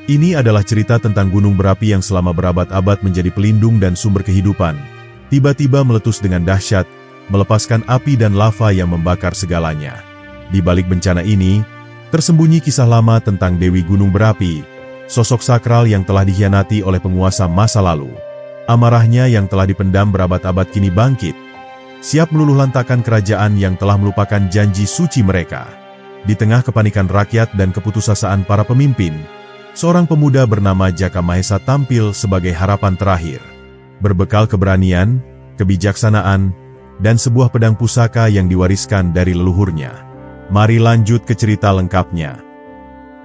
Ini adalah cerita tentang gunung berapi yang selama berabad-abad menjadi pelindung dan sumber kehidupan. Tiba-tiba meletus dengan dahsyat, melepaskan api dan lava yang membakar segalanya. Di balik bencana ini, tersembunyi kisah lama tentang Dewi Gunung Berapi, sosok sakral yang telah dikhianati oleh penguasa masa lalu. Amarahnya yang telah dipendam berabad-abad kini bangkit, siap meluluhlantakkan kerajaan yang telah melupakan janji suci mereka. Di tengah kepanikan rakyat dan keputusasaan para pemimpin, seorang pemuda bernama Jaka Mahesa tampil sebagai harapan terakhir. Berbekal keberanian, kebijaksanaan, dan sebuah pedang pusaka yang diwariskan dari leluhurnya. Mari lanjut ke cerita lengkapnya.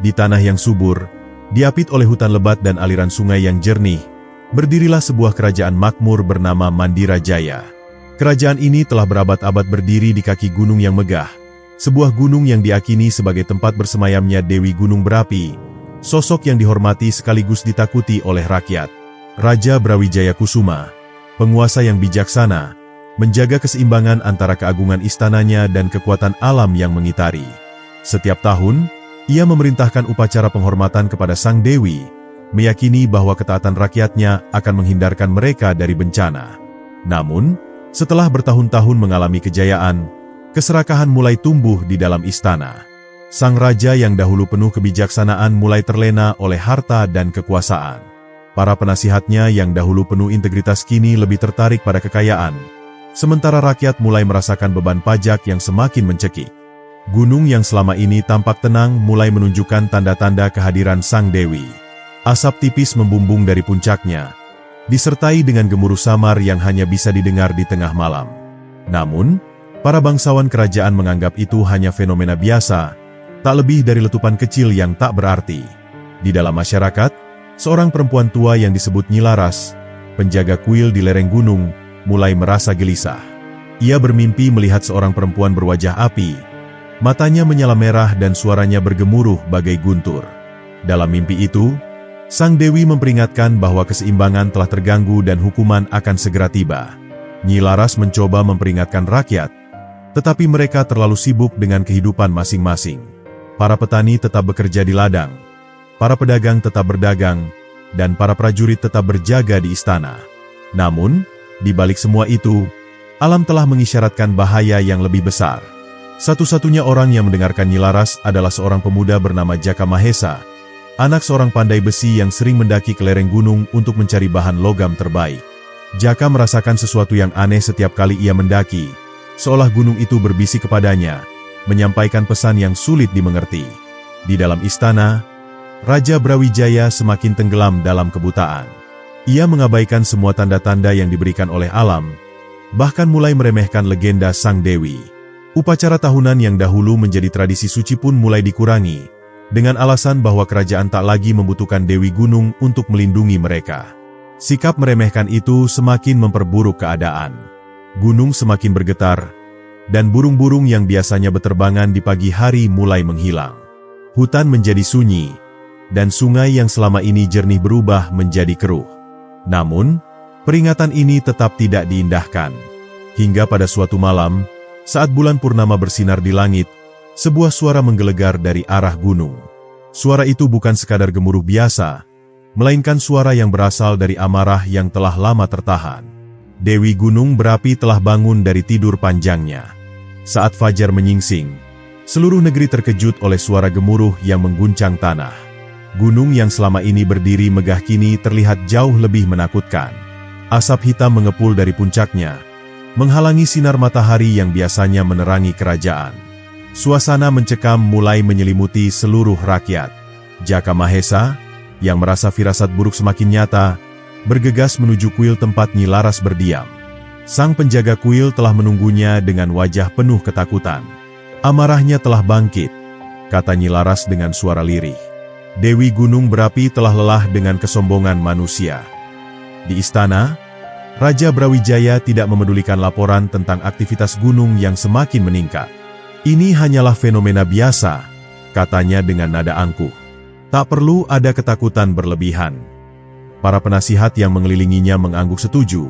Di tanah yang subur, diapit oleh hutan lebat dan aliran sungai yang jernih, berdirilah sebuah kerajaan makmur bernama Mandira Jaya. Kerajaan ini telah berabad-abad berdiri di kaki gunung yang megah, sebuah gunung yang diakini sebagai tempat bersemayamnya Dewi Gunung Berapi, sosok yang dihormati sekaligus ditakuti oleh rakyat. Raja Brawijaya Kusuma, penguasa yang bijaksana, menjaga keseimbangan antara keagungan istananya dan kekuatan alam yang mengitari. Setiap tahun, ia memerintahkan upacara penghormatan kepada Sang Dewi, meyakini bahwa ketaatan rakyatnya akan menghindarkan mereka dari bencana. Namun, setelah bertahun-tahun mengalami kejayaan, keserakahan mulai tumbuh di dalam istana. Sang raja yang dahulu penuh kebijaksanaan mulai terlena oleh harta dan kekuasaan. Para penasihatnya yang dahulu penuh integritas kini lebih tertarik pada kekayaan, sementara rakyat mulai merasakan beban pajak yang semakin mencekik. Gunung yang selama ini tampak tenang mulai menunjukkan tanda-tanda kehadiran Sang Dewi. Asap tipis membumbung dari puncaknya, disertai dengan gemuruh samar yang hanya bisa didengar di tengah malam. Namun, para bangsawan kerajaan menganggap itu hanya fenomena biasa, tak lebih dari letupan kecil yang tak berarti. Di dalam masyarakat, seorang perempuan tua yang disebut Nyi Laras, penjaga kuil di lereng gunung, mulai merasa gelisah. Ia bermimpi melihat seorang perempuan berwajah api, matanya menyala merah dan suaranya bergemuruh bagai guntur. Dalam mimpi itu, Sang Dewi memperingatkan bahwa keseimbangan telah terganggu dan hukuman akan segera tiba. Nyi Laras mencoba memperingatkan rakyat, tetapi mereka terlalu sibuk dengan kehidupan masing-masing. Para petani tetap bekerja di ladang, para pedagang tetap berdagang, dan para prajurit tetap berjaga di istana. Namun, di balik semua itu, alam telah mengisyaratkan bahaya yang lebih besar. Satu-satunya orang yang mendengarkan Nyi Laras adalah seorang pemuda bernama Jaka Mahesa, anak seorang pandai besi yang sering mendaki ke lereng gunung untuk mencari bahan logam terbaik. Jaka merasakan sesuatu yang aneh setiap kali ia mendaki, seolah gunung itu berbisik kepadanya, menyampaikan pesan yang sulit dimengerti. Di dalam istana, Raja Brawijaya semakin tenggelam dalam kebutaan. Ia mengabaikan semua tanda-tanda yang diberikan oleh alam, bahkan mulai meremehkan legenda Sang Dewi. Upacara tahunan yang dahulu menjadi tradisi suci pun mulai dikurangi, dengan alasan bahwa kerajaan tak lagi membutuhkan Dewi Gunung untuk melindungi mereka. Sikap meremehkan itu semakin memperburuk keadaan. Gunung semakin bergetar, dan burung-burung yang biasanya berterbangan di pagi hari mulai menghilang. Hutan menjadi sunyi, dan sungai yang selama ini jernih berubah menjadi keruh. Namun, peringatan ini tetap tidak diindahkan. Hingga pada suatu malam, saat bulan purnama bersinar di langit, sebuah suara menggelegar dari arah gunung. Suara itu bukan sekadar gemuruh biasa, melainkan suara yang berasal dari amarah yang telah lama tertahan. Dewi Gunung Berapi telah bangun dari tidur panjangnya. Saat fajar menyingsing, seluruh negeri terkejut oleh suara gemuruh yang mengguncang tanah. Gunung yang selama ini berdiri megah kini terlihat jauh lebih menakutkan. Asap hitam mengepul dari puncaknya, menghalangi sinar matahari yang biasanya menerangi kerajaan. Suasana mencekam mulai menyelimuti seluruh rakyat. Jaka Mahesa, yang merasa firasat buruk semakin nyata, bergegas menuju kuil tempat Nyi Laras berdiam. Sang penjaga kuil telah menunggunya dengan wajah penuh ketakutan. Amarahnya telah bangkit, kata Nyi Laras dengan suara lirih. Dewi Gunung Berapi telah lelah dengan kesombongan manusia. Di istana, Raja Brawijaya tidak memedulikan laporan tentang aktivitas gunung yang semakin meningkat. Ini hanyalah fenomena biasa, katanya dengan nada angkuh. Tak perlu ada ketakutan berlebihan. Para penasihat yang mengelilinginya mengangguk setuju.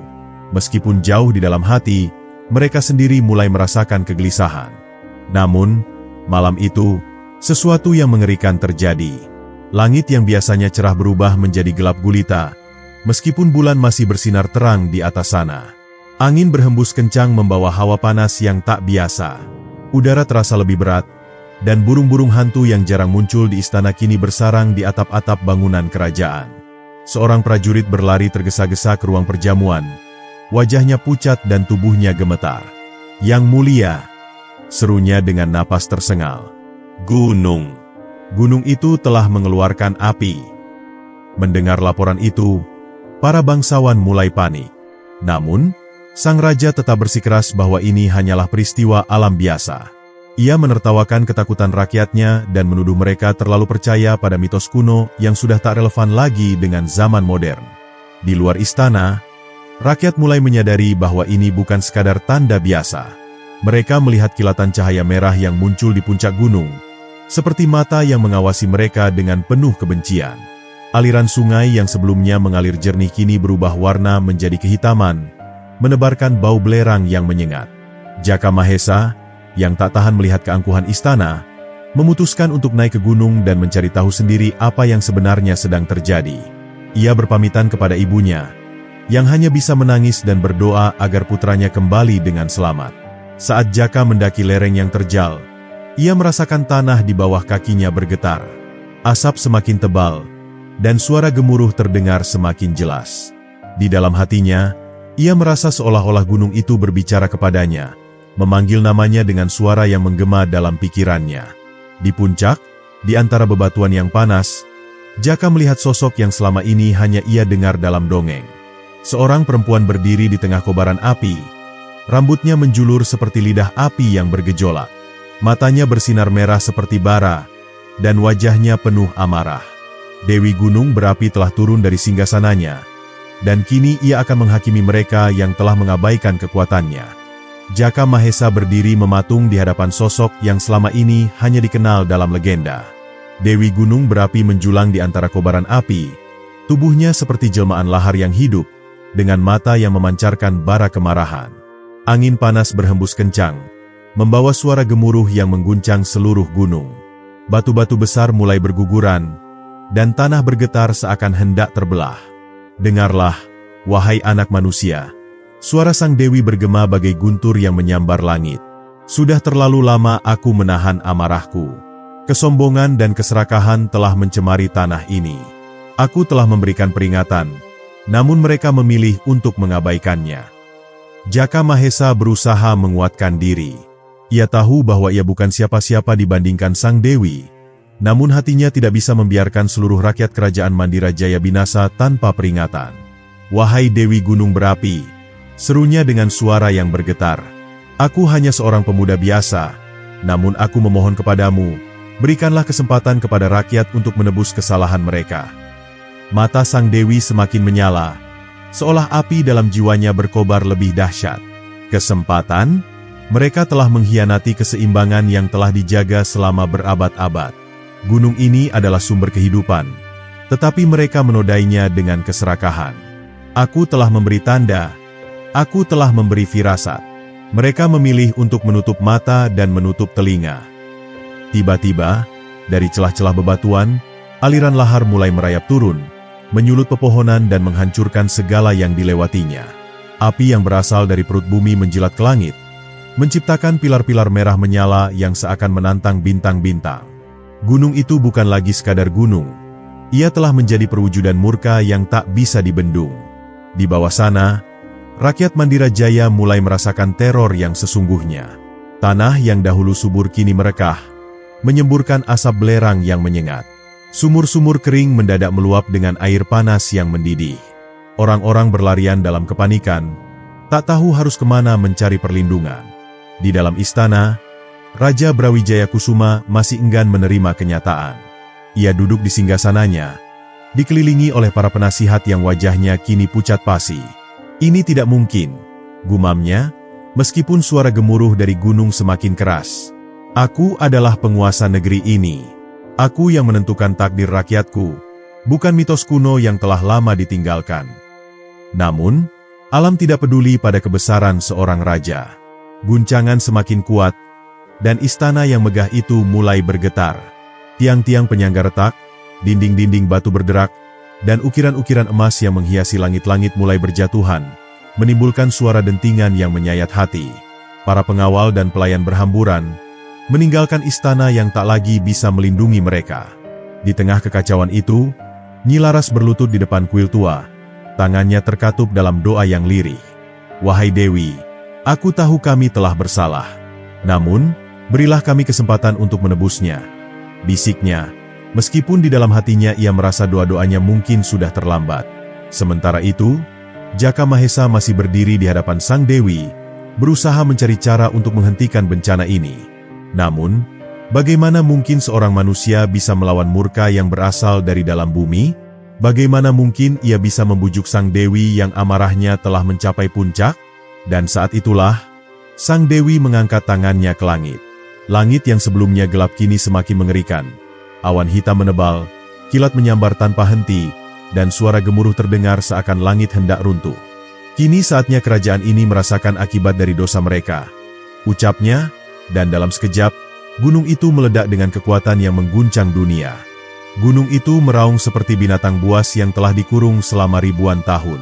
Meskipun jauh di dalam hati, mereka sendiri mulai merasakan kegelisahan. Namun, malam itu, sesuatu yang mengerikan terjadi. Langit yang biasanya cerah berubah menjadi gelap gulita, meskipun bulan masih bersinar terang di atas sana. Angin berhembus kencang membawa hawa panas yang tak biasa. Udara terasa lebih berat, dan burung-burung hantu yang jarang muncul di istana kini bersarang di atap-atap bangunan kerajaan. Seorang prajurit berlari tergesa-gesa ke ruang perjamuan. Wajahnya pucat dan tubuhnya gemetar. "Yang mulia," serunya dengan napas tersengal. "Gunung. Gunung itu telah mengeluarkan api." Mendengar laporan itu, para bangsawan mulai panik. Namun, sang raja tetap bersikeras bahwa ini hanyalah peristiwa alam biasa. Ia menertawakan ketakutan rakyatnya dan menuduh mereka terlalu percaya pada mitos kuno yang sudah tak relevan lagi dengan zaman modern. Di luar istana, rakyat mulai menyadari bahwa ini bukan sekadar tanda biasa. Mereka melihat kilatan cahaya merah yang muncul di puncak gunung, seperti mata yang mengawasi mereka dengan penuh kebencian. Aliran sungai yang sebelumnya mengalir jernih kini berubah warna menjadi kehitaman, menebarkan bau belerang yang menyengat. Jaka Mahesa, yang tak tahan melihat keangkuhan istana, memutuskan untuk naik ke gunung dan mencari tahu sendiri apa yang sebenarnya sedang terjadi. Ia berpamitan kepada ibunya, yang hanya bisa menangis dan berdoa agar putranya kembali dengan selamat. Saat Jaka mendaki lereng yang terjal, ia merasakan tanah di bawah kakinya bergetar. Asap semakin tebal, dan suara gemuruh terdengar semakin jelas. Di dalam hatinya, ia merasa seolah-olah gunung itu berbicara kepadanya, memanggil namanya dengan suara yang menggema dalam pikirannya. Di puncak, di antara bebatuan yang panas, Jaka melihat sosok yang selama ini hanya ia dengar dalam dongeng. Seorang perempuan berdiri di tengah kobaran api, rambutnya menjulur seperti lidah api yang bergejolak. Matanya bersinar merah seperti bara, dan wajahnya penuh amarah. Dewi Gunung Berapi telah turun dari singgasananya, dan kini ia akan menghakimi mereka yang telah mengabaikan kekuatannya. Jaka Mahesa berdiri mematung di hadapan sosok yang selama ini hanya dikenal dalam legenda. Dewi Gunung Berapi menjulang di antara kobaran api, tubuhnya seperti jelmaan lahar yang hidup, dengan mata yang memancarkan bara kemarahan. Angin panas berhembus kencang, membawa suara gemuruh yang mengguncang seluruh gunung. Batu-batu besar mulai berguguran, dan tanah bergetar seakan hendak terbelah. "Dengarlah, wahai anak manusia," suara sang dewi bergema bagai guntur yang menyambar langit. "Sudah terlalu lama aku menahan amarahku. Kesombongan dan keserakahan telah mencemari tanah ini. Aku telah memberikan peringatan, namun mereka memilih untuk mengabaikannya." Jaka Mahesa berusaha menguatkan diri. Ia tahu bahwa ia bukan siapa-siapa dibandingkan sang dewi, namun hatinya tidak bisa membiarkan seluruh rakyat kerajaan Mandira Jaya binasa tanpa peringatan. "Wahai Dewi Gunung Berapi," serunya dengan suara yang bergetar, "aku hanya seorang pemuda biasa, namun aku memohon kepadamu, berikanlah kesempatan kepada rakyat untuk menebus kesalahan mereka." Mata sang dewi semakin menyala, seolah api dalam jiwanya berkobar lebih dahsyat. "Kesempatan? Mereka telah mengkhianati keseimbangan yang telah dijaga selama berabad-abad. Gunung ini adalah sumber kehidupan, tetapi mereka menodainya dengan keserakahan. Aku telah memberi tanda, aku telah memberi firasat. Mereka memilih untuk menutup mata dan menutup telinga." Tiba-tiba, dari celah-celah bebatuan, aliran lahar mulai merayap turun, menyulut pepohonan dan menghancurkan segala yang dilewatinya. Api yang berasal dari perut bumi menjilat ke langit, menciptakan pilar-pilar merah menyala yang seakan menantang bintang-bintang. Gunung itu bukan lagi sekadar gunung. Ia telah menjadi perwujudan murka yang tak bisa dibendung. Di bawah sana, rakyat Mandira Jaya mulai merasakan teror yang sesungguhnya. Tanah yang dahulu subur kini merekah, menyemburkan asap belerang yang menyengat. Sumur-sumur kering mendadak meluap dengan air panas yang mendidih. Orang-orang berlarian dalam kepanikan, tak tahu harus kemana mencari perlindungan. Di dalam istana, Raja Brawijaya Kusuma masih enggan menerima kenyataan. Ia duduk di singgasananya, dikelilingi oleh para penasihat yang wajahnya kini pucat pasi. "Ini tidak mungkin," gumamnya, meskipun suara gemuruh dari gunung semakin keras. "Aku adalah penguasa negeri ini. Aku yang menentukan takdir rakyatku, bukan mitos kuno yang telah lama ditinggalkan." Namun, alam tidak peduli pada kebesaran seorang raja. Guncangan semakin kuat, dan istana yang megah itu mulai bergetar. Tiang-tiang penyangga retak, dinding-dinding batu berderak, dan ukiran-ukiran emas yang menghiasi langit-langit mulai berjatuhan, menimbulkan suara dentingan yang menyayat hati. Para pengawal dan pelayan berhamburan, meninggalkan istana yang tak lagi bisa melindungi mereka. Di tengah kekacauan itu, Nyi Laras berlutut di depan kuil tua, tangannya terkatup dalam doa yang lirih. "Wahai Dewi, aku tahu kami telah bersalah. Namun, berilah kami kesempatan untuk menebusnya," bisiknya, meskipun di dalam hatinya ia merasa doa-doanya mungkin sudah terlambat. Sementara itu, Jaka Mahesa masih berdiri di hadapan Sang Dewi, berusaha mencari cara untuk menghentikan bencana ini. Namun, bagaimana mungkin seorang manusia bisa melawan murka yang berasal dari dalam bumi? Bagaimana mungkin ia bisa membujuk Sang Dewi yang amarahnya telah mencapai puncak? Dan saat itulah, Sang Dewi mengangkat tangannya ke langit. Langit yang sebelumnya gelap kini semakin mengerikan. Awan hitam menebal, kilat menyambar tanpa henti, dan suara gemuruh terdengar seakan langit hendak runtuh. Kini saatnya kerajaan ini merasakan akibat dari dosa mereka, ucapnya, dan dalam sekejap, gunung itu meledak dengan kekuatan yang mengguncang dunia. Gunung itu meraung seperti binatang buas yang telah dikurung selama ribuan tahun.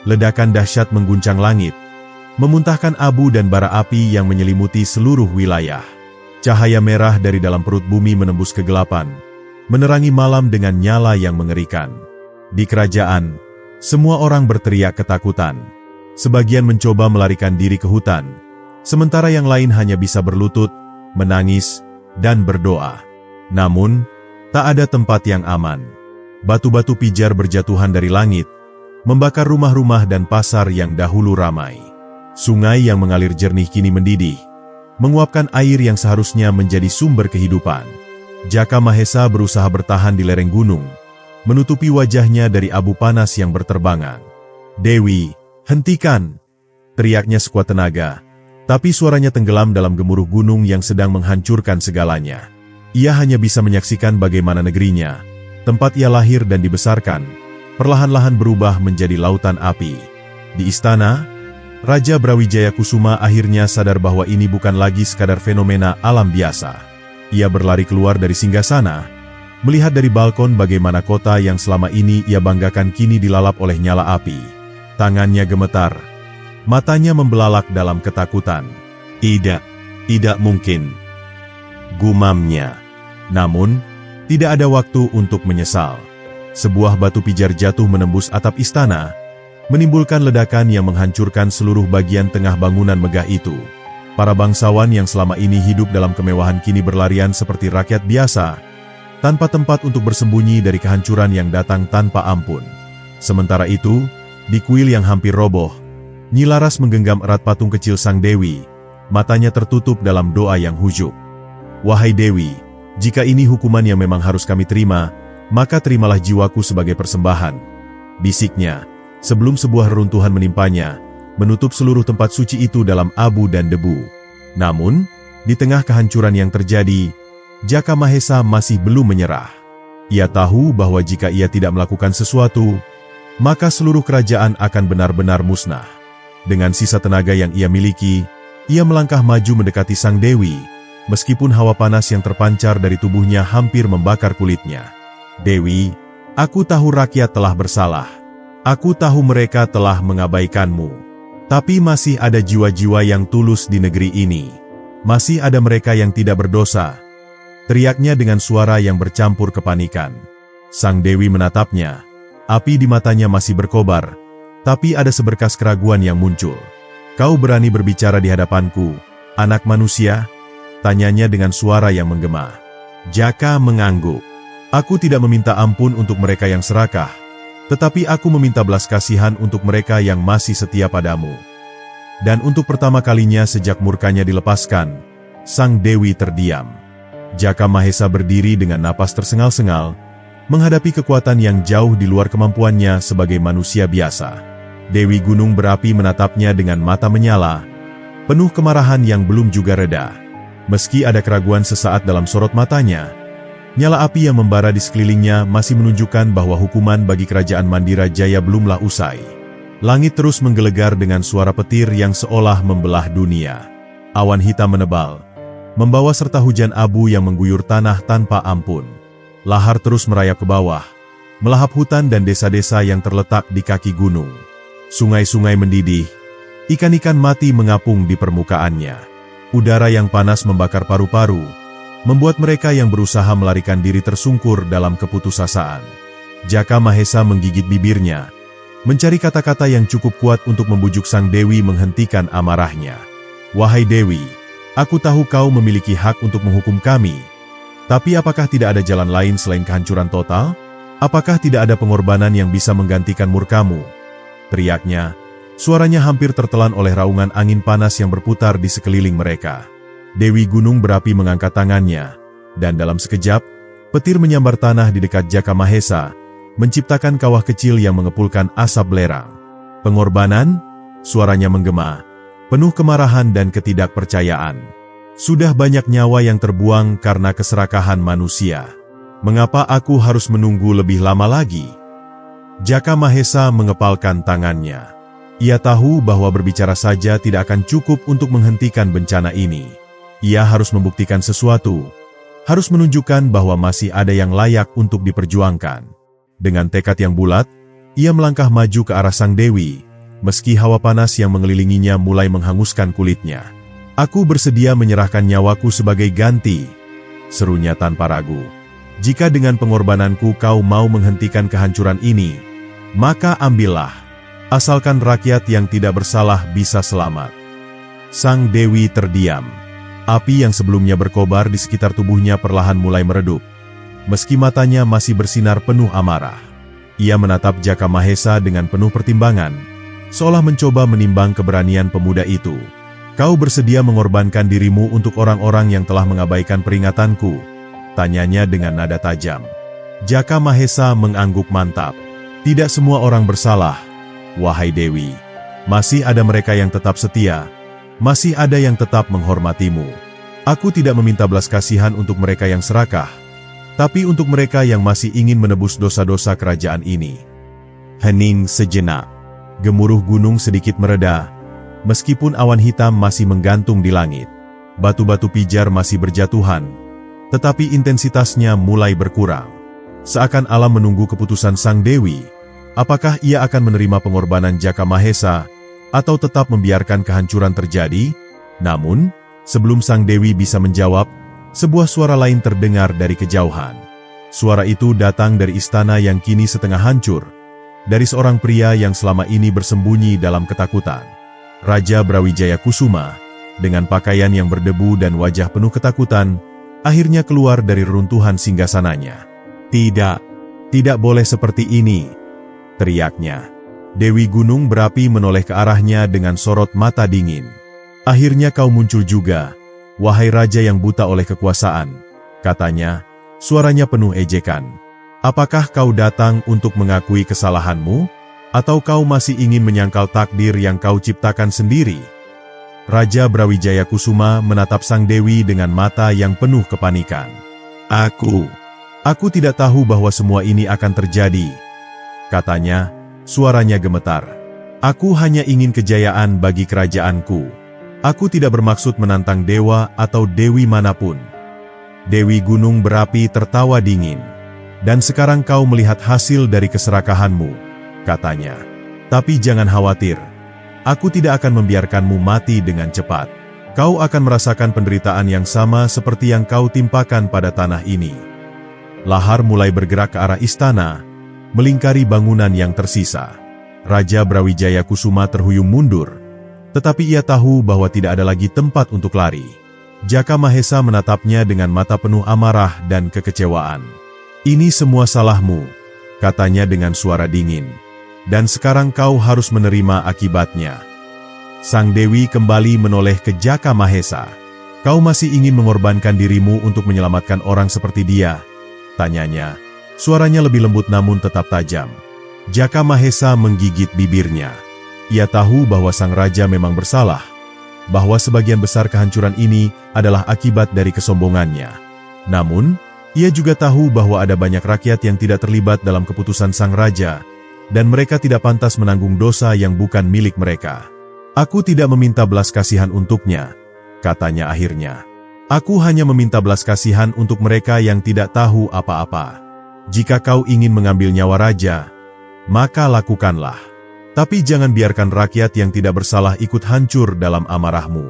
Ledakan dahsyat mengguncang langit, memuntahkan abu dan bara api yang menyelimuti seluruh wilayah. Cahaya merah dari dalam perut bumi menembus kegelapan, menerangi malam dengan nyala yang mengerikan. Di kerajaan, semua orang berteriak ketakutan. Sebagian mencoba melarikan diri ke hutan, sementara yang lain hanya bisa berlutut, menangis, dan berdoa. Namun, tak ada tempat yang aman. Batu-batu pijar berjatuhan dari langit, membakar rumah-rumah dan pasar yang dahulu ramai. Sungai yang mengalir jernih kini mendidih, menguapkan air yang seharusnya menjadi sumber kehidupan. Jaka Mahesa berusaha bertahan di lereng gunung, menutupi wajahnya dari abu panas yang berterbangan. "Dewi, hentikan!" teriaknya sekuat tenaga. Tapi suaranya tenggelam dalam gemuruh gunung yang sedang menghancurkan segalanya. Ia hanya bisa menyaksikan bagaimana negerinya, tempat ia lahir dan dibesarkan, perlahan-lahan berubah menjadi lautan api. Di istana, Raja Brawijaya Kusuma akhirnya sadar bahwa ini bukan lagi sekadar fenomena alam biasa. Ia berlari keluar dari singgasana, melihat dari balkon bagaimana kota yang selama ini ia banggakan kini dilalap oleh nyala api. Tangannya gemetar, matanya membelalak dalam ketakutan. Tidak mungkin, gumamnya. Namun, tidak ada waktu untuk menyesal. Sebuah batu pijar jatuh menembus atap istana, menimbulkan ledakan yang menghancurkan seluruh bagian tengah bangunan megah itu. Para bangsawan yang selama ini hidup dalam kemewahan kini berlarian seperti rakyat biasa, tanpa tempat untuk bersembunyi dari kehancuran yang datang tanpa ampun. Sementara itu, di kuil yang hampir roboh, Nyi Laras menggenggam erat patung kecil Sang Dewi, matanya tertutup dalam doa yang khusyuk. "Wahai Dewi, jika ini hukuman yang memang harus kami terima, maka terimalah jiwaku sebagai persembahan," bisiknya, sebelum sebuah reruntuhan menimpanya, menutup seluruh tempat suci itu dalam abu dan debu. Namun, di tengah kehancuran yang terjadi, Jaka Mahesa masih belum menyerah. Ia tahu bahwa jika ia tidak melakukan sesuatu, maka seluruh kerajaan akan benar-benar musnah. Dengan sisa tenaga yang ia miliki, ia melangkah maju mendekati Sang Dewi, meskipun hawa panas yang terpancar dari tubuhnya hampir membakar kulitnya. "Dewi, aku tahu rakyat telah bersalah. Aku tahu mereka telah mengabaikanmu. Tapi masih ada jiwa-jiwa yang tulus di negeri ini. Masih ada mereka yang tidak berdosa," teriaknya dengan suara yang bercampur kepanikan. Sang Dewi menatapnya, api di matanya masih berkobar, tapi ada seberkas keraguan yang muncul. "Kau berani berbicara di hadapanku, anak manusia?" tanyanya dengan suara yang menggema. Jaka mengangguk. "Aku tidak meminta ampun untuk mereka yang serakah, tetapi aku meminta belas kasihan untuk mereka yang masih setia padamu." Dan untuk pertama kalinya sejak murkanya dilepaskan, Sang Dewi terdiam. Jaka Mahesa berdiri dengan napas tersengal-sengal, menghadapi kekuatan yang jauh di luar kemampuannya sebagai manusia biasa. Dewi Gunung Berapi menatapnya dengan mata menyala, penuh kemarahan yang belum juga reda. Meski ada keraguan sesaat dalam sorot matanya, nyala api yang membara di sekelilingnya masih menunjukkan bahwa hukuman bagi kerajaan Mandira Jaya belumlah usai. Langit terus menggelegar dengan suara petir yang seolah membelah dunia. Awan hitam menebal, membawa serta hujan abu yang mengguyur tanah tanpa ampun. Lahar terus merayap ke bawah, melahap hutan dan desa-desa yang terletak di kaki gunung. Sungai-sungai mendidih, ikan-ikan mati mengapung di permukaannya. Udara yang panas membakar paru-paru, membuat mereka yang berusaha melarikan diri tersungkur dalam keputusasaan. Jaka Mahesa menggigit bibirnya, mencari kata-kata yang cukup kuat untuk membujuk sang Dewi menghentikan amarahnya. Wahai Dewi, aku tahu kau memiliki hak untuk menghukum kami. Tapi apakah tidak ada jalan lain selain kehancuran total? Apakah tidak ada pengorbanan yang bisa menggantikan murkamu? Teriaknya, suaranya hampir tertelan oleh raungan angin panas yang berputar di sekeliling mereka. Dewi Gunung Berapi mengangkat tangannya, dan dalam sekejap, petir menyambar tanah di dekat Jaka Mahesa, menciptakan kawah kecil yang mengepulkan asap belerang. Pengorbanan? Suaranya menggema, penuh kemarahan dan ketidakpercayaan. Sudah banyak nyawa yang terbuang karena keserakahan manusia. Mengapa aku harus menunggu lebih lama lagi? Jaka Mahesa mengepalkan tangannya. Ia tahu bahwa berbicara saja tidak akan cukup untuk menghentikan bencana ini. Ia harus membuktikan sesuatu, harus menunjukkan bahwa masih ada yang layak untuk diperjuangkan. Dengan tekad yang bulat, ia melangkah maju ke arah sang Dewi, meski hawa panas yang mengelilinginya mulai menghanguskan kulitnya. Aku bersedia menyerahkan nyawaku sebagai ganti, serunya tanpa ragu. Jika dengan pengorbananku kau mau menghentikan kehancuran ini, maka ambillah, asalkan rakyat yang tidak bersalah bisa selamat. Sang Dewi terdiam. Api yang sebelumnya berkobar di sekitar tubuhnya perlahan mulai meredup. Meski matanya masih bersinar penuh amarah, ia menatap Jaka Mahesa dengan penuh pertimbangan, seolah mencoba menimbang keberanian pemuda itu. Kau bersedia mengorbankan dirimu untuk orang-orang yang telah mengabaikan peringatanku? Tanyanya dengan nada tajam. Jaka Mahesa mengangguk mantap. Tidak semua orang bersalah, wahai Dewi. Masih ada mereka yang tetap setia. Masih ada yang tetap menghormatimu. Aku tidak meminta belas kasihan untuk mereka yang serakah, tapi untuk mereka yang masih ingin menebus dosa-dosa kerajaan ini. Hening sejenak. Gemuruh gunung sedikit mereda, meskipun awan hitam masih menggantung di langit. Batu-batu pijar masih berjatuhan, tetapi intensitasnya mulai berkurang. Seakan alam menunggu keputusan sang Dewi, apakah ia akan menerima pengorbanan Jaka Mahesa, atau tetap membiarkan kehancuran terjadi? Namun, sebelum sang Dewi bisa menjawab, sebuah suara lain terdengar dari kejauhan. Suara itu datang dari istana yang kini setengah hancur, dari seorang pria yang selama ini bersembunyi dalam ketakutan. Raja Brawijaya Kusuma, dengan pakaian yang berdebu dan wajah penuh ketakutan, akhirnya keluar dari reruntuhan singgasananya. Tidak boleh seperti ini, teriaknya. Dewi Gunung Berapi menoleh ke arahnya dengan sorot mata dingin. Akhirnya kau muncul juga, wahai raja yang buta oleh kekuasaan, katanya, suaranya penuh ejekan. Apakah kau datang untuk mengakui kesalahanmu? Atau kau masih ingin menyangkal takdir yang kau ciptakan sendiri? Raja Brawijaya Kusuma menatap sang Dewi dengan mata yang penuh kepanikan. Aku tidak tahu bahwa semua ini akan terjadi, katanya. Suaranya gemetar. Aku hanya ingin kejayaan bagi kerajaanku. Aku tidak bermaksud menantang dewa atau dewi manapun. Dewi Gunung Berapi tertawa dingin. Dan sekarang kau melihat hasil dari keserakahanmu, katanya. Tapi jangan khawatir. Aku tidak akan membiarkanmu mati dengan cepat. Kau akan merasakan penderitaan yang sama seperti yang kau timpakan pada tanah ini. Lahar mulai bergerak ke arah istana, melingkari bangunan yang tersisa. Raja Brawijaya Kusuma terhuyung mundur, tetapi ia tahu bahwa tidak ada lagi tempat untuk lari. Jaka Mahesa menatapnya dengan mata penuh amarah dan kekecewaan. Ini semua salahmu, katanya dengan suara dingin. Dan sekarang kau harus menerima akibatnya. Sang Dewi kembali menoleh ke Jaka Mahesa. Kau masih ingin mengorbankan dirimu untuk menyelamatkan orang seperti dia? Tanyanya. Suaranya lebih lembut namun tetap tajam. Jaka Mahesa menggigit bibirnya. Ia tahu bahwa sang raja memang bersalah, bahwa sebagian besar kehancuran ini adalah akibat dari kesombongannya. Namun, ia juga tahu bahwa ada banyak rakyat yang tidak terlibat dalam keputusan sang raja, dan mereka tidak pantas menanggung dosa yang bukan milik mereka. Aku tidak meminta belas kasihan untuknya, katanya akhirnya. Aku hanya meminta belas kasihan untuk mereka yang tidak tahu apa-apa. Jika kau ingin mengambil nyawa raja, maka lakukanlah. Tapi jangan biarkan rakyat yang tidak bersalah ikut hancur dalam amarahmu.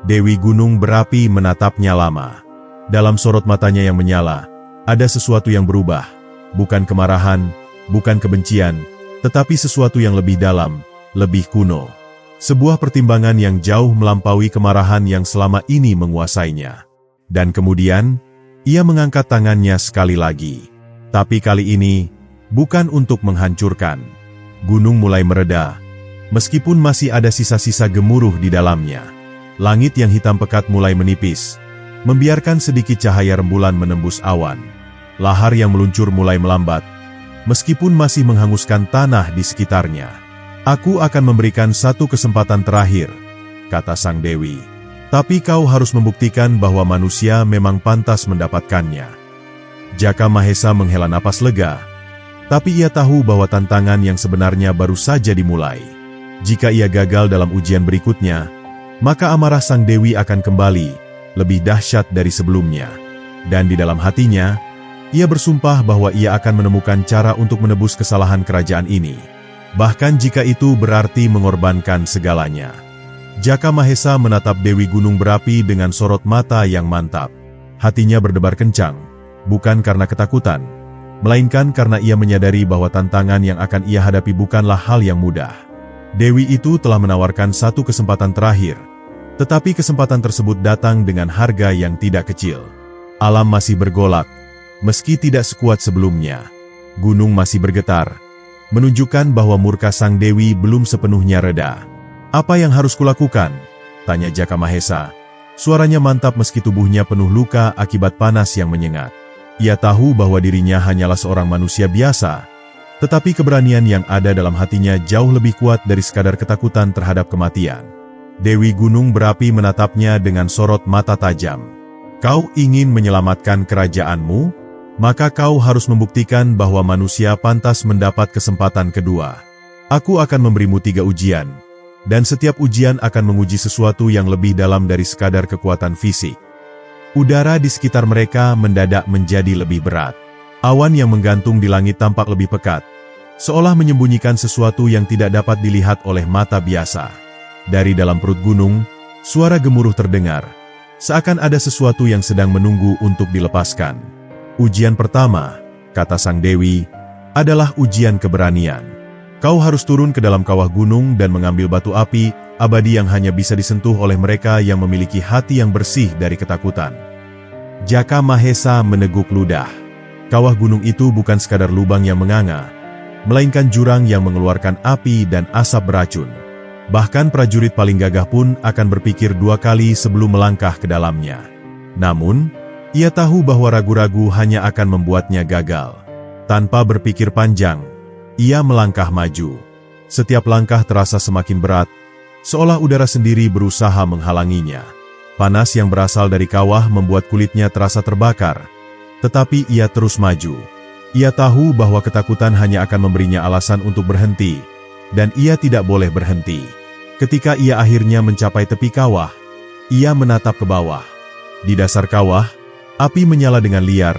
Dewi Gunung Berapi menatapnya lama. Dalam sorot matanya yang menyala, ada sesuatu yang berubah. Bukan kemarahan, bukan kebencian, tetapi sesuatu yang lebih dalam, lebih kuno. Sebuah pertimbangan yang jauh melampaui kemarahan yang selama ini menguasainya. Dan kemudian, ia mengangkat tangannya sekali lagi. Tapi kali ini, bukan untuk menghancurkan. Gunung mulai mereda, meskipun masih ada sisa-sisa gemuruh di dalamnya. Langit yang hitam pekat mulai menipis, membiarkan sedikit cahaya rembulan menembus awan. Lahar yang meluncur mulai melambat, meskipun masih menghanguskan tanah di sekitarnya. Aku akan memberikan satu kesempatan terakhir, kata sang dewi. Tapi kau harus membuktikan bahwa manusia memang pantas mendapatkannya. Jaka Mahesa menghela napas lega, tapi ia tahu bahwa tantangan yang sebenarnya baru saja dimulai. Jika ia gagal dalam ujian berikutnya, maka amarah sang dewi akan kembali, lebih dahsyat dari sebelumnya. Dan di dalam hatinya, ia bersumpah bahwa ia akan menemukan cara untuk menebus kesalahan kerajaan ini. Bahkan jika itu berarti mengorbankan segalanya. Jaka Mahesa menatap Dewi Gunung Berapi dengan sorot mata yang mantap. Hatinya berdebar kencang, bukan karena ketakutan, melainkan karena ia menyadari bahwa tantangan yang akan ia hadapi bukanlah hal yang mudah. Dewi itu telah menawarkan satu kesempatan terakhir, tetapi kesempatan tersebut datang dengan harga yang tidak kecil. Alam masih bergolak, meski tidak sekuat sebelumnya. Gunung masih bergetar, menunjukkan bahwa murka sang dewi belum sepenuhnya reda. Apa yang harus kulakukan? Tanya Jaka Mahesa. Suaranya mantap meski tubuhnya penuh luka akibat panas yang menyengat. Ia tahu bahwa dirinya hanyalah seorang manusia biasa, tetapi keberanian yang ada dalam hatinya jauh lebih kuat dari sekadar ketakutan terhadap kematian. Dewi Gunung Berapi menatapnya dengan sorot mata tajam. Kau ingin menyelamatkan kerajaanmu? Maka kau harus membuktikan bahwa manusia pantas mendapat kesempatan kedua. Aku akan memberimu 3 ujian, dan setiap ujian akan menguji sesuatu yang lebih dalam dari sekadar kekuatan fisik. Udara di sekitar mereka mendadak menjadi lebih berat. Awan yang menggantung di langit tampak lebih pekat, seolah menyembunyikan sesuatu yang tidak dapat dilihat oleh mata biasa. Dari dalam perut gunung, suara gemuruh terdengar, seakan ada sesuatu yang sedang menunggu untuk dilepaskan. Ujian pertama, kata sang dewi, adalah ujian keberanian. Kau harus turun ke dalam kawah gunung dan mengambil batu api abadi yang hanya bisa disentuh oleh mereka yang memiliki hati yang bersih dari ketakutan. Jaka Mahesa meneguk ludah. Kawah gunung itu bukan sekadar lubang yang menganga, melainkan jurang yang mengeluarkan api dan asap beracun. Bahkan prajurit paling gagah pun akan berpikir 2 kali sebelum melangkah ke dalamnya. Namun, ia tahu bahwa ragu-ragu hanya akan membuatnya gagal. Tanpa berpikir panjang, ia melangkah maju. Setiap langkah terasa semakin berat, seolah udara sendiri berusaha menghalanginya. Panas yang berasal dari kawah membuat kulitnya terasa terbakar, tetapi ia terus maju. Ia tahu bahwa ketakutan hanya akan memberinya alasan untuk berhenti, dan ia tidak boleh berhenti. Ketika ia akhirnya mencapai tepi kawah, ia menatap ke bawah. Di dasar kawah, api menyala dengan liar,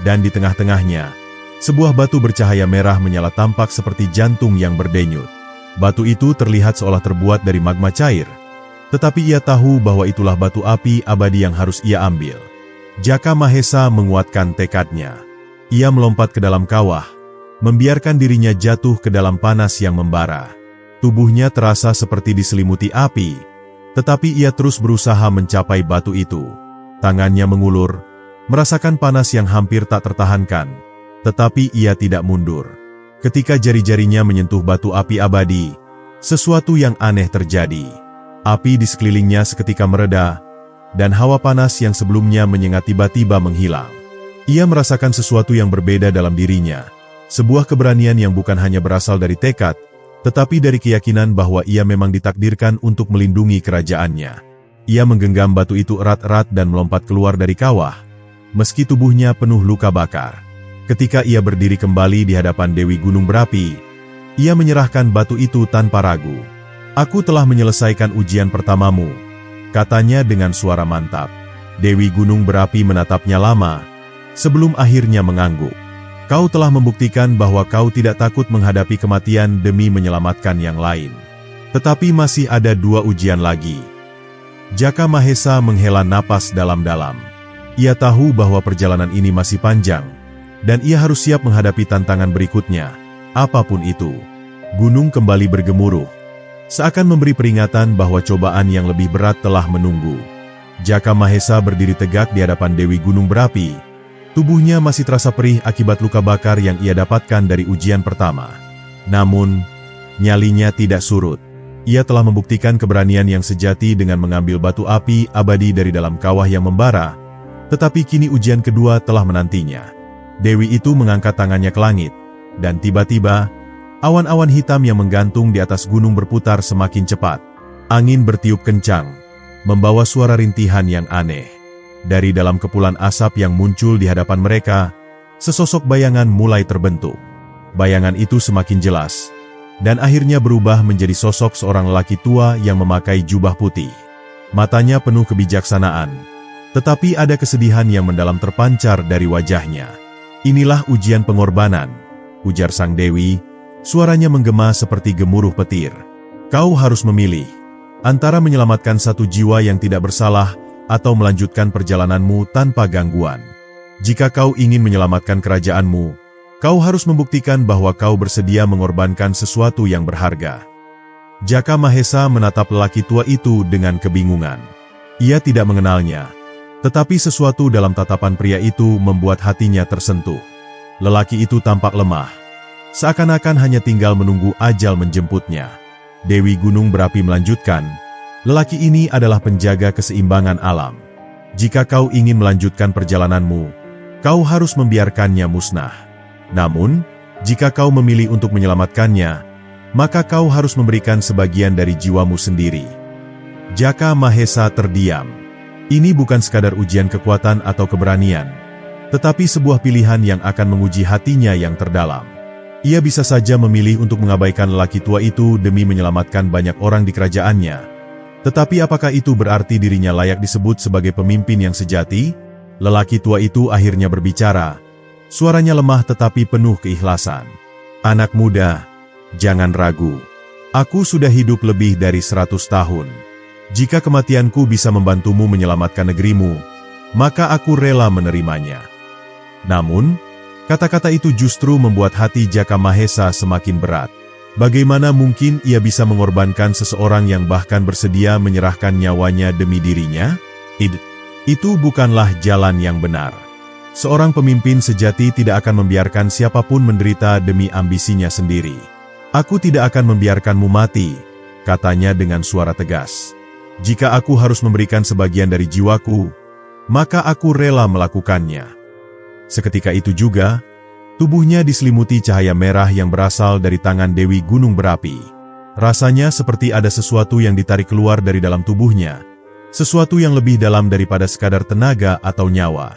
dan di tengah-tengahnya, sebuah batu bercahaya merah menyala tampak seperti jantung yang berdenyut. Batu itu terlihat seolah terbuat dari magma cair, tetapi ia tahu bahwa itulah batu api abadi yang harus ia ambil. Jaka Mahesa menguatkan tekadnya. Ia melompat ke dalam kawah, membiarkan dirinya jatuh ke dalam panas yang membara. Tubuhnya terasa seperti diselimuti api, tetapi ia terus berusaha mencapai batu itu. Tangannya mengulur, merasakan panas yang hampir tak tertahankan, tetapi ia tidak mundur. Ketika jari-jarinya menyentuh batu api abadi, sesuatu yang aneh terjadi. Api di sekelilingnya seketika mereda, dan hawa panas yang sebelumnya menyengat tiba-tiba menghilang. Ia merasakan sesuatu yang berbeda dalam dirinya, sebuah keberanian yang bukan hanya berasal dari tekad, tetapi dari keyakinan bahwa ia memang ditakdirkan untuk melindungi kerajaannya. Ia menggenggam batu itu erat-erat dan melompat keluar dari kawah, meski tubuhnya penuh luka bakar. Ketika ia berdiri kembali di hadapan Dewi Gunung Berapi, ia menyerahkan batu itu tanpa ragu. Aku telah menyelesaikan ujian pertamamu, katanya dengan suara mantap. Dewi Gunung Berapi menatapnya lama, sebelum akhirnya mengangguk. Kau telah membuktikan bahwa kau tidak takut menghadapi kematian demi menyelamatkan yang lain. Tetapi masih ada 2 ujian lagi. Jaka Mahesa menghela napas dalam-dalam. Ia tahu bahwa perjalanan ini masih panjang, dan ia harus siap menghadapi tantangan berikutnya, apapun itu. Gunung kembali bergemuruh, seakan memberi peringatan bahwa cobaan yang lebih berat telah menunggu. Jaka Mahesa berdiri tegak di hadapan Dewi Gunung Berapi. Tubuhnya masih terasa perih akibat luka bakar yang ia dapatkan dari ujian pertama. Namun, nyalinya tidak surut. Ia telah membuktikan keberanian yang sejati dengan mengambil batu api abadi dari dalam kawah yang membara, tetapi kini ujian kedua telah menantinya. Dewi itu mengangkat tangannya ke langit, dan tiba-tiba, awan-awan hitam yang menggantung di atas gunung berputar semakin cepat. Angin bertiup kencang, membawa suara rintihan yang aneh. Dari dalam kepulan asap yang muncul di hadapan mereka, sesosok bayangan mulai terbentuk. Bayangan itu semakin jelas, dan akhirnya berubah menjadi sosok seorang lelaki tua yang memakai jubah putih. Matanya penuh kebijaksanaan, tetapi ada kesedihan yang mendalam terpancar dari wajahnya. Inilah ujian pengorbanan, ujar sang Dewi, suaranya menggema seperti gemuruh petir. Kau harus memilih antara menyelamatkan satu jiwa yang tidak bersalah atau melanjutkan perjalananmu tanpa gangguan. Jika kau ingin menyelamatkan kerajaanmu, kau harus membuktikan bahwa kau bersedia mengorbankan sesuatu yang berharga. Jaka Mahesa menatap lelaki tua itu dengan kebingungan. Ia tidak mengenalnya, tetapi sesuatu dalam tatapan pria itu membuat hatinya tersentuh. Lelaki itu tampak lemah, seakan-akan hanya tinggal menunggu ajal menjemputnya. Dewi Gunung Berapi melanjutkan, lelaki ini adalah penjaga keseimbangan alam. Jika kau ingin melanjutkan perjalananmu, kau harus membiarkannya musnah. Namun, jika kau memilih untuk menyelamatkannya, maka kau harus memberikan sebagian dari jiwamu sendiri. Jaka Mahesa terdiam. Ini bukan sekadar ujian kekuatan atau keberanian, tetapi sebuah pilihan yang akan menguji hatinya yang terdalam. Ia bisa saja memilih untuk mengabaikan lelaki tua itu demi menyelamatkan banyak orang di kerajaannya. Tetapi apakah itu berarti dirinya layak disebut sebagai pemimpin yang sejati? Lelaki tua itu akhirnya berbicara. Suaranya lemah tetapi penuh keikhlasan. Anak muda, jangan ragu. Aku sudah hidup lebih dari 100 tahun. Jika kematianku bisa membantumu menyelamatkan negerimu, maka aku rela menerimanya. Namun, kata-kata itu justru membuat hati Jaka Mahesa semakin berat. Bagaimana mungkin ia bisa mengorbankan seseorang yang bahkan bersedia menyerahkan nyawanya demi dirinya? Itu bukanlah jalan yang benar. Seorang pemimpin sejati tidak akan membiarkan siapapun menderita demi ambisinya sendiri. Aku tidak akan membiarkanmu mati, katanya dengan suara tegas. Jika aku harus memberikan sebagian dari jiwaku, maka aku rela melakukannya. Seketika itu juga, tubuhnya diselimuti cahaya merah yang berasal dari tangan Dewi Gunung Berapi. Rasanya seperti ada sesuatu yang ditarik keluar dari dalam tubuhnya, sesuatu yang lebih dalam daripada sekadar tenaga atau nyawa.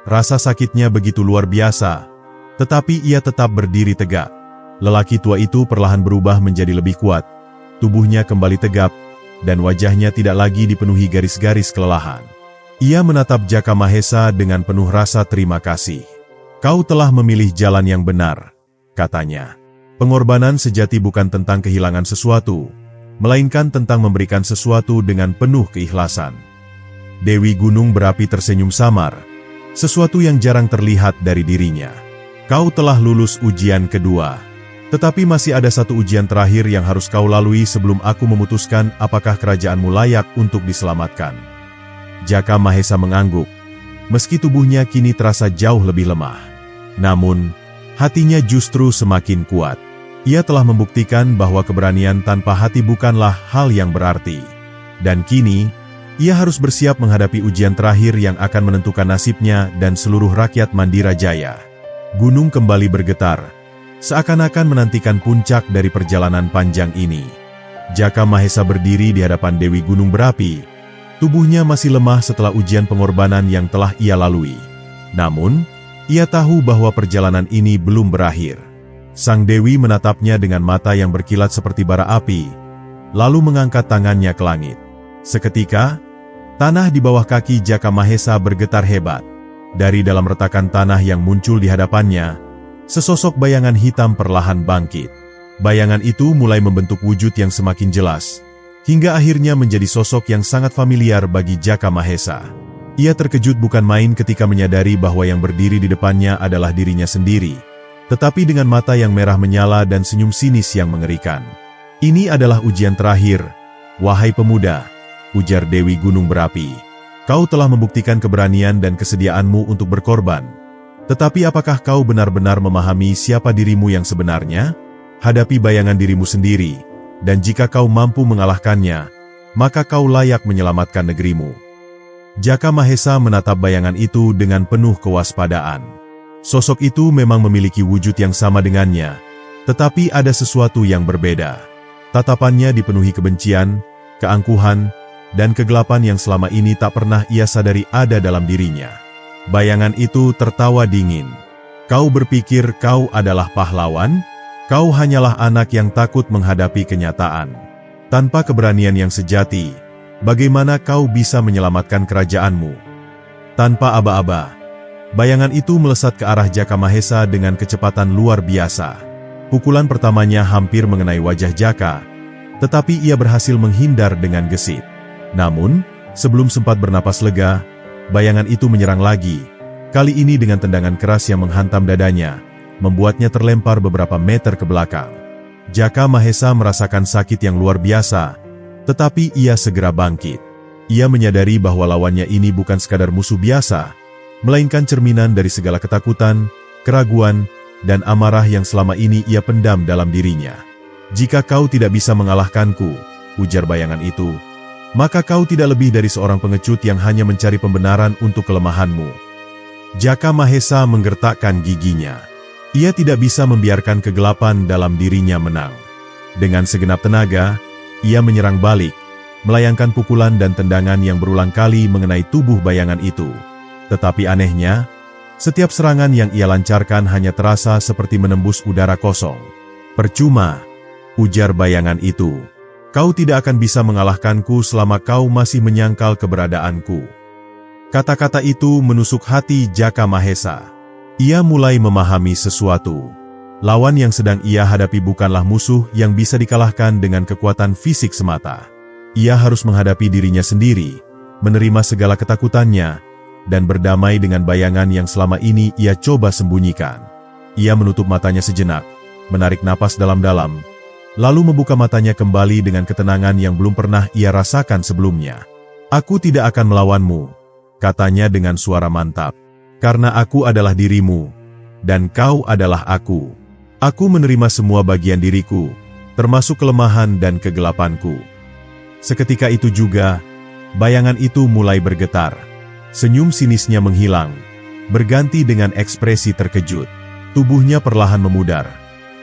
Rasa sakitnya begitu luar biasa, tetapi ia tetap berdiri tegak. Lelaki tua itu perlahan berubah menjadi lebih kuat, tubuhnya kembali tegap, dan wajahnya tidak lagi dipenuhi garis-garis kelelahan. Ia menatap Jaka Mahesa dengan penuh rasa terima kasih. Kau telah memilih jalan yang benar, katanya. Pengorbanan sejati bukan tentang kehilangan sesuatu, melainkan tentang memberikan sesuatu dengan penuh keikhlasan. Dewi Gunung Berapi tersenyum samar, sesuatu yang jarang terlihat dari dirinya. Kau telah lulus ujian kedua, tetapi masih ada satu ujian terakhir yang harus kau lalui sebelum aku memutuskan apakah kerajaanmu layak untuk diselamatkan. Jaka Mahesa mengangguk, meski tubuhnya kini terasa jauh lebih lemah. Namun, hatinya justru semakin kuat. Ia telah membuktikan bahwa keberanian tanpa hati bukanlah hal yang berarti. Dan kini, ia harus bersiap menghadapi ujian terakhir yang akan menentukan nasibnya dan seluruh rakyat Mandira Jaya. Gunung kembali bergetar, seakan-akan menantikan puncak dari perjalanan panjang ini. Jaka Mahesa berdiri di hadapan Dewi Gunung Berapi. Tubuhnya masih lemah setelah ujian pengorbanan yang telah ia lalui. Namun, ia tahu bahwa perjalanan ini belum berakhir. Sang Dewi menatapnya dengan mata yang berkilat seperti bara api, lalu mengangkat tangannya ke langit. Seketika, Tanah di bawah kaki Jaka Mahesa bergetar hebat. Dari dalam retakan tanah yang muncul di hadapannya, sesosok bayangan hitam perlahan bangkit. Bayangan itu mulai membentuk wujud yang semakin jelas, hingga akhirnya menjadi sosok yang sangat familiar bagi Jaka Mahesa. Ia terkejut bukan main ketika menyadari bahwa yang berdiri di depannya adalah dirinya sendiri, tetapi dengan mata yang merah menyala dan senyum sinis yang mengerikan. "Ini adalah ujian terakhir, wahai pemuda," ujar Dewi Gunung Berapi. "Kau telah membuktikan keberanian dan kesediaanmu untuk berkorban. Tetapi apakah kau benar-benar memahami siapa dirimu yang sebenarnya? Hadapi bayangan dirimu sendiri, dan jika kau mampu mengalahkannya, maka kau layak menyelamatkan negerimu." Jaka Mahesa menatap bayangan itu dengan penuh kewaspadaan. Sosok itu memang memiliki wujud yang sama dengannya, tetapi ada sesuatu yang berbeda. Tatapannya dipenuhi kebencian, keangkuhan, dan kegelapan yang selama ini tak pernah ia sadari ada dalam dirinya. Bayangan itu tertawa dingin. "Kau berpikir kau adalah pahlawan? Kau hanyalah anak yang takut menghadapi kenyataan. Tanpa keberanian yang sejati, bagaimana kau bisa menyelamatkan kerajaanmu?" Tanpa aba-aba, bayangan itu melesat ke arah Jaka Mahesa dengan kecepatan luar biasa. Pukulan pertamanya hampir mengenai wajah Jaka, tetapi ia berhasil menghindar dengan gesit. Namun, sebelum sempat bernapas lega, bayangan itu menyerang lagi, kali ini dengan tendangan keras yang menghantam dadanya, membuatnya terlempar beberapa meter ke belakang. Jaka Mahesa merasakan sakit yang luar biasa, tetapi ia segera bangkit. Ia menyadari bahwa lawannya ini bukan sekadar musuh biasa, melainkan cerminan dari segala ketakutan, keraguan, dan amarah yang selama ini ia pendam dalam dirinya. "Jika kau tidak bisa mengalahkanku," ujar bayangan itu, "maka kau tidak lebih dari seorang pengecut yang hanya mencari pembenaran untuk kelemahanmu." Jaka Mahesa menggertakkan giginya. Ia tidak bisa membiarkan kegelapan dalam dirinya menang. Dengan segenap tenaga, ia menyerang balik, melayangkan pukulan dan tendangan yang berulang kali mengenai tubuh bayangan itu. Tetapi anehnya, setiap serangan yang ia lancarkan hanya terasa seperti menembus udara kosong. "Percuma," ujar bayangan itu. "Kau tidak akan bisa mengalahkanku selama kau masih menyangkal keberadaanku." Kata-kata itu menusuk hati Jaka Mahesa. Ia mulai memahami sesuatu. Lawan yang sedang ia hadapi bukanlah musuh yang bisa dikalahkan dengan kekuatan fisik semata. Ia harus menghadapi dirinya sendiri, menerima segala ketakutannya, dan berdamai dengan bayangan yang selama ini ia coba sembunyikan. Ia menutup matanya sejenak, menarik napas dalam-dalam, lalu membuka matanya kembali dengan ketenangan yang belum pernah ia rasakan sebelumnya. "Aku tidak akan melawanmu," katanya dengan suara mantap, "karena aku adalah dirimu, dan kau adalah aku. Aku menerima semua bagian diriku, termasuk kelemahan dan kegelapanku." Seketika itu juga, bayangan itu mulai bergetar. Senyum sinisnya menghilang, berganti dengan ekspresi terkejut. Tubuhnya perlahan memudar.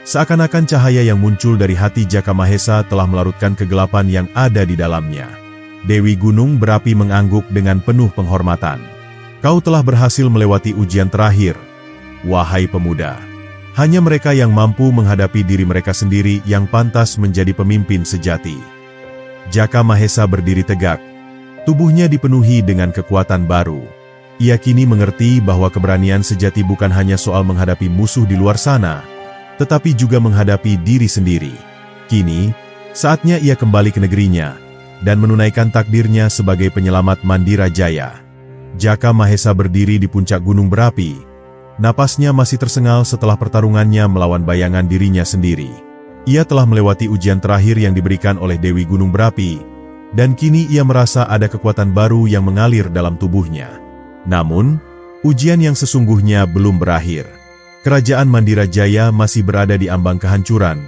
Seakan-akan cahaya yang muncul dari hati Jaka Mahesa telah melarutkan kegelapan yang ada di dalamnya. Dewi Gunung Berapi mengangguk dengan penuh penghormatan. "Kau telah berhasil melewati ujian terakhir, wahai pemuda. Hanya mereka yang mampu menghadapi diri mereka sendiri yang pantas menjadi pemimpin sejati." Jaka Mahesa berdiri tegak. Tubuhnya dipenuhi dengan kekuatan baru. Ia kini mengerti bahwa keberanian sejati bukan hanya soal menghadapi musuh di luar sana, tetapi juga menghadapi diri sendiri. Kini, saatnya ia kembali ke negerinya, dan menunaikan takdirnya sebagai penyelamat Mandira Jaya. Jaka Mahesa berdiri di puncak Gunung Berapi. Napasnya masih tersengal setelah pertarungannya melawan bayangan dirinya sendiri. Ia telah melewati ujian terakhir yang diberikan oleh Dewi Gunung Berapi, dan kini ia merasa ada kekuatan baru yang mengalir dalam tubuhnya. Namun, ujian yang sesungguhnya belum berakhir. Kerajaan Mandira Jaya masih berada di ambang kehancuran,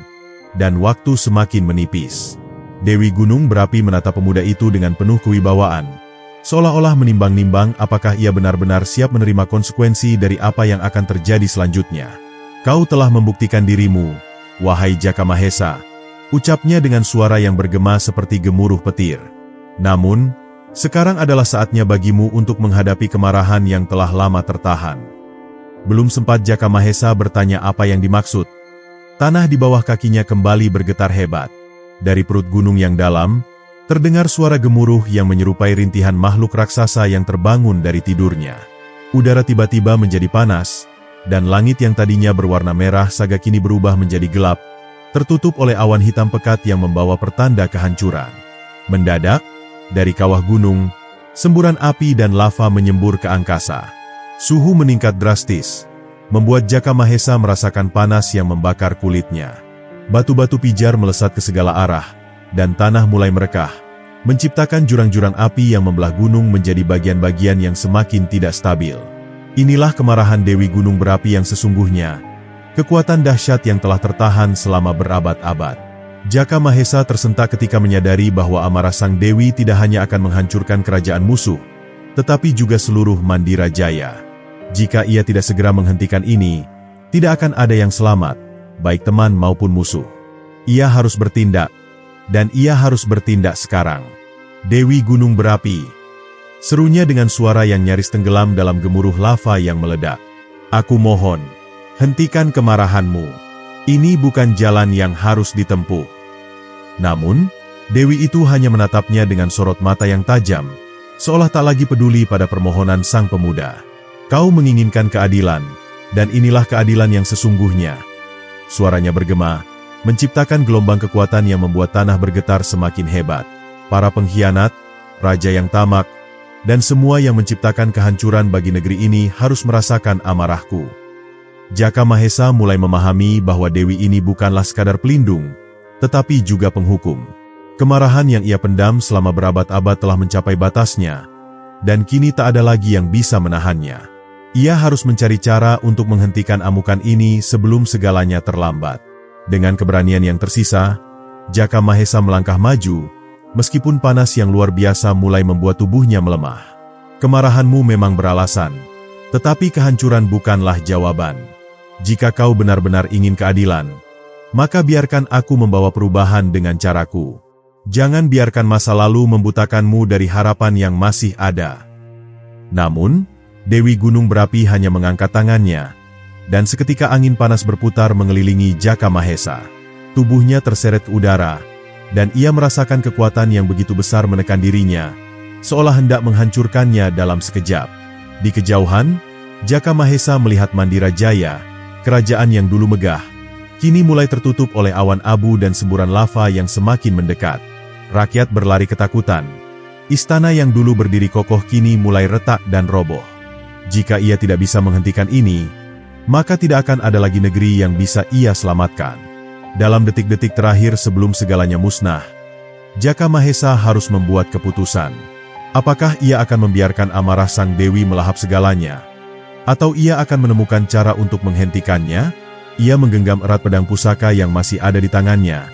dan waktu semakin menipis. Dewi Gunung Berapi menatap pemuda itu dengan penuh kewibawaan, seolah-olah menimbang-nimbang apakah ia benar-benar siap menerima konsekuensi dari apa yang akan terjadi selanjutnya. "Kau telah membuktikan dirimu, wahai Jaka Mahesa," ucapnya dengan suara yang bergema seperti gemuruh petir. "Namun, sekarang adalah saatnya bagimu untuk menghadapi kemarahan yang telah lama tertahan." Belum sempat Jaka Mahesa bertanya apa yang dimaksud, tanah di bawah kakinya kembali bergetar hebat. Dari perut gunung yang dalam, Terdengar suara gemuruh yang menyerupai rintihan makhluk raksasa yang terbangun dari tidurnya. Udara tiba-tiba menjadi panas, dan langit yang tadinya berwarna merah saga kini berubah menjadi gelap, tertutup oleh awan hitam pekat yang membawa pertanda kehancuran. Mendadak, dari kawah gunung, semburan api dan lava menyembur ke angkasa. Suhu meningkat drastis, membuat Jaka Mahesa merasakan panas yang membakar kulitnya. Batu-batu pijar melesat ke segala arah, dan tanah mulai merekah, menciptakan jurang-jurang api yang membelah gunung menjadi bagian-bagian yang semakin tidak stabil. Inilah kemarahan Dewi Gunung Berapi yang sesungguhnya, kekuatan dahsyat yang telah tertahan selama berabad-abad. Jaka Mahesa tersentak ketika menyadari bahwa amarah sang Dewi tidak hanya akan menghancurkan kerajaan musuh, tetapi juga seluruh Mandira Jaya. Jika ia tidak segera menghentikan ini, tidak akan ada yang selamat, baik teman maupun musuh. Ia harus bertindak. Dan ia harus bertindak sekarang. Dewi Gunung Berapi, serunya dengan suara yang nyaris tenggelam dalam gemuruh lava yang meledak. Aku mohon, hentikan kemarahanmu. Ini bukan jalan yang harus ditempuh. Namun, Dewi itu hanya menatapnya dengan sorot mata yang tajam, seolah tak lagi peduli pada permohonan sang pemuda. Kau menginginkan keadilan, dan inilah keadilan yang sesungguhnya. Suaranya bergema, menciptakan gelombang kekuatan yang membuat tanah bergetar semakin hebat. Para pengkhianat, raja yang tamak, dan semua yang menciptakan kehancuran bagi negeri ini harus merasakan amarahku. Jaka Mahesa mulai memahami bahwa Dewi ini bukanlah sekadar pelindung, tetapi juga penghukum. Kemarahan yang ia pendam selama berabad-abad telah mencapai batasnya, dan kini tak ada lagi yang bisa menahannya. Ia harus mencari cara untuk menghentikan amukan ini sebelum segalanya terlambat. Dengan keberanian yang tersisa, Jaka Mahesa melangkah maju, meskipun panas yang luar biasa mulai membuat tubuhnya melemah. Kemarahanmu memang beralasan, tetapi kehancuran bukanlah jawaban. Jika kau benar-benar ingin keadilan, maka biarkan aku membawa perubahan dengan caraku. Jangan biarkan masa lalu membutakanmu dari harapan yang masih ada. Namun, Dewi Gunung Berapi hanya mengangkat tangannya, dan seketika angin panas berputar mengelilingi Jaka Mahesa. Tubuhnya terseret ke udara, dan ia merasakan kekuatan yang begitu besar menekan dirinya, seolah hendak menghancurkannya dalam sekejap. Di kejauhan, Jaka Mahesa melihat Mandira Jaya, kerajaan yang dulu megah, kini mulai tertutup oleh awan abu dan semburan lava yang semakin mendekat. Rakyat berlari ketakutan. Istana yang dulu berdiri kokoh kini mulai retak dan roboh. Jika ia tidak bisa menghentikan ini, maka tidak akan ada lagi negeri yang bisa ia selamatkan. Dalam detik-detik terakhir sebelum segalanya musnah, Jaka Mahesa harus membuat keputusan. Apakah ia akan membiarkan amarah sang Dewi melahap segalanya? Atau ia akan menemukan cara untuk menghentikannya? Ia menggenggam erat pedang pusaka yang masih ada di tangannya,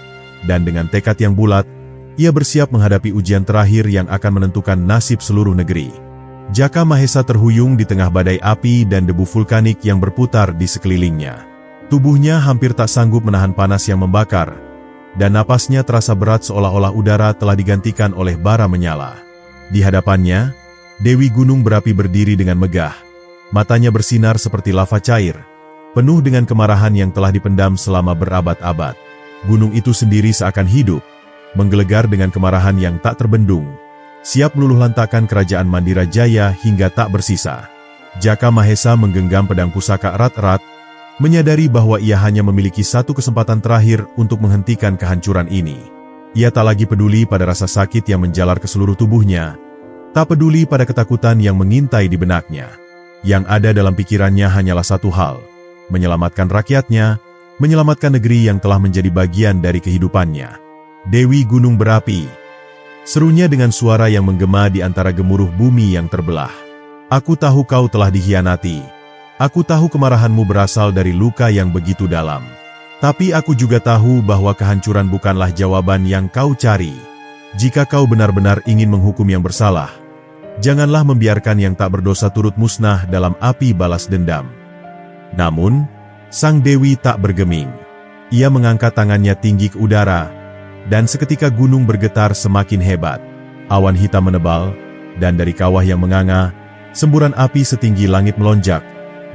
dan dengan tekad yang bulat, ia bersiap menghadapi ujian terakhir yang akan menentukan nasib seluruh negeri. Jaka Mahesa terhuyung di tengah badai api dan debu vulkanik yang berputar di sekelilingnya. Tubuhnya hampir tak sanggup menahan panas yang membakar, dan napasnya terasa berat seolah-olah udara telah digantikan oleh bara menyala. Di hadapannya, Dewi Gunung Berapi berdiri dengan megah. Matanya bersinar seperti lava cair, penuh dengan kemarahan yang telah dipendam selama berabad-abad. Gunung itu sendiri seakan hidup, menggelegar dengan kemarahan yang tak terbendung, siap meluluhlantakkan kerajaan Mandira Jaya hingga tak bersisa. Jaka Mahesa menggenggam pedang pusaka erat-erat, menyadari bahwa ia hanya memiliki satu kesempatan terakhir untuk menghentikan kehancuran ini. Ia tak lagi peduli pada rasa sakit yang menjalar ke seluruh tubuhnya, tak peduli pada ketakutan yang mengintai di benaknya. Yang ada dalam pikirannya hanyalah satu hal, menyelamatkan rakyatnya, menyelamatkan negeri yang telah menjadi bagian dari kehidupannya. Dewi Gunung Berapi, serunya dengan suara yang menggema di antara gemuruh bumi yang terbelah. Aku tahu kau telah dikhianati. Aku tahu kemarahanmu berasal dari luka yang begitu dalam. Tapi aku juga tahu bahwa kehancuran bukanlah jawaban yang kau cari. Jika kau benar-benar ingin menghukum yang bersalah, janganlah membiarkan yang tak berdosa turut musnah dalam api balas dendam. Namun, sang Dewi tak bergeming. Ia mengangkat tangannya tinggi ke udara, dan seketika gunung bergetar semakin hebat. Awan hitam menebal, dan dari kawah yang menganga, semburan api setinggi langit melonjak,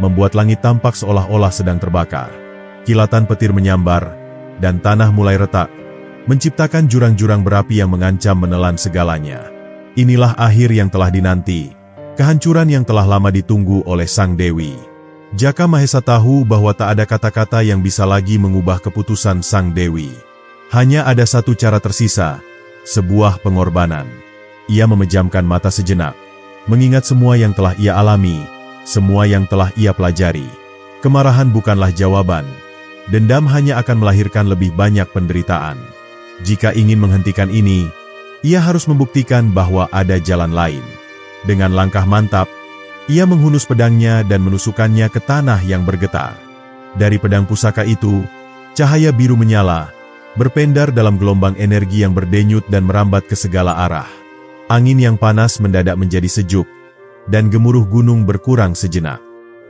membuat langit tampak seolah-olah sedang terbakar. Kilatan petir menyambar, dan tanah mulai retak, menciptakan jurang-jurang berapi yang mengancam menelan segalanya. Inilah akhir yang telah dinanti, kehancuran yang telah lama ditunggu oleh Sang Dewi. Jaka Mahesa tahu bahwa tak ada kata-kata yang bisa lagi mengubah keputusan Sang Dewi. Hanya ada satu cara tersisa, sebuah pengorbanan. Ia memejamkan mata sejenak, mengingat semua yang telah ia alami, semua yang telah ia pelajari. Kemarahan bukanlah jawaban. Dendam hanya akan melahirkan lebih banyak penderitaan. Jika ingin menghentikan ini, ia harus membuktikan bahwa ada jalan lain. Dengan langkah mantap, ia menghunus pedangnya dan menusukkannya ke tanah yang bergetar. Dari pedang pusaka itu, cahaya biru menyala, berpendar dalam gelombang energi yang berdenyut dan merambat ke segala arah. Angin yang panas mendadak menjadi sejuk, dan gemuruh gunung berkurang sejenak.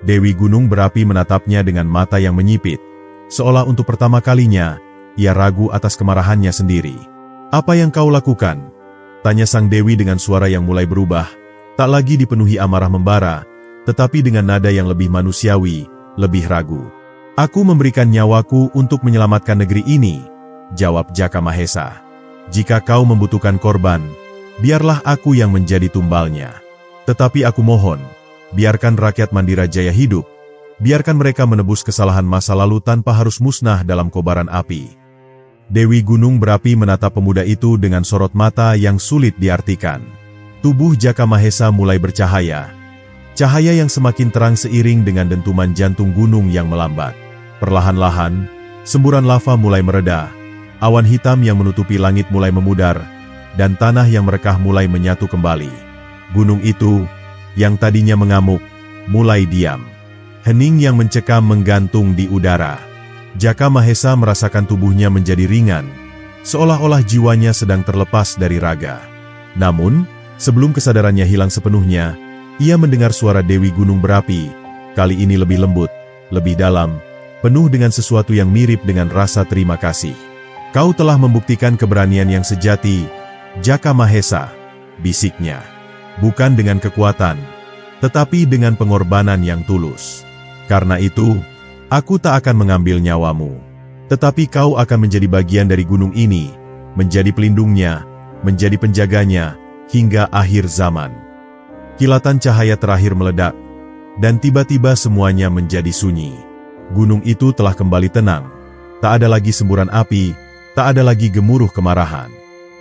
Dewi Gunung Berapi menatapnya dengan mata yang menyipit, seolah untuk pertama kalinya, ia ragu atas kemarahannya sendiri. "Apa yang kau lakukan?" tanya Sang Dewi dengan suara yang mulai berubah, tak lagi dipenuhi amarah membara, tetapi dengan nada yang lebih manusiawi, lebih ragu. "Aku memberikan nyawaku untuk menyelamatkan negeri ini," jawab Jaka Mahesa. "Jika kau membutuhkan korban, biarlah aku yang menjadi tumbalnya. Tetapi aku mohon, biarkan rakyat Mandira Jaya hidup, biarkan mereka menebus kesalahan masa lalu tanpa harus musnah dalam kobaran api." Dewi Gunung Berapi menatap pemuda itu dengan sorot mata yang sulit diartikan. Tubuh Jaka Mahesa mulai bercahaya. Cahaya yang semakin terang seiring dengan dentuman jantung gunung yang melambat. Perlahan-lahan, semburan lava mulai mereda, awan hitam yang menutupi langit mulai memudar, dan tanah yang merekah mulai menyatu kembali. Gunung itu, yang tadinya mengamuk, mulai diam. Hening yang mencekam menggantung di udara. Jaka Mahesa merasakan tubuhnya menjadi ringan, seolah-olah jiwanya sedang terlepas dari raga. Namun, sebelum kesadarannya hilang sepenuhnya, ia mendengar suara Dewi Gunung Berapi, kali ini lebih lembut, lebih dalam, penuh dengan sesuatu yang mirip dengan rasa terima kasih. "Kau telah membuktikan keberanian yang sejati, Jaka Mahesa," bisiknya. "Bukan dengan kekuatan, tetapi dengan pengorbanan yang tulus. Karena itu, aku tak akan mengambil nyawamu. Tetapi kau akan menjadi bagian dari gunung ini, menjadi pelindungnya, menjadi penjaganya, hingga akhir zaman." Kilatan cahaya terakhir meledak, dan tiba-tiba semuanya menjadi sunyi. Gunung itu telah kembali tenang. Tak ada lagi semburan api, tak ada lagi gemuruh kemarahan.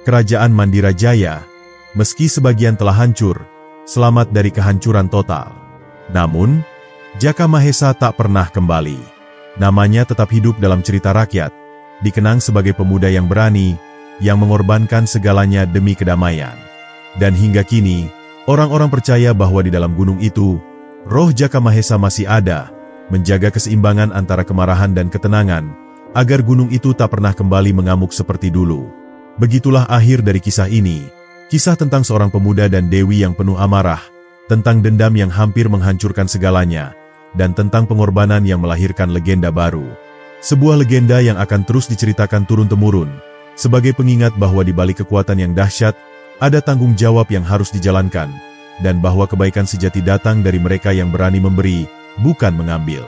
Kerajaan Mandira Jaya, meski sebagian telah hancur, selamat dari kehancuran total. Namun, Jaka Mahesa tak pernah kembali. Namanya tetap hidup dalam cerita rakyat, dikenang sebagai pemuda yang berani, yang mengorbankan segalanya demi kedamaian. Dan hingga kini, orang-orang percaya bahwa di dalam gunung itu, roh Jaka Mahesa masih ada, menjaga keseimbangan antara kemarahan dan ketenangan, agar gunung itu tak pernah kembali mengamuk seperti dulu. Begitulah akhir dari kisah ini, kisah tentang seorang pemuda dan dewi yang penuh amarah, tentang dendam yang hampir menghancurkan segalanya, dan tentang pengorbanan yang melahirkan legenda baru. Sebuah legenda yang akan terus diceritakan turun-temurun, sebagai pengingat bahwa di balik kekuatan yang dahsyat, ada tanggung jawab yang harus dijalankan, dan bahwa kebaikan sejati datang dari mereka yang berani memberi, bukan mengambil.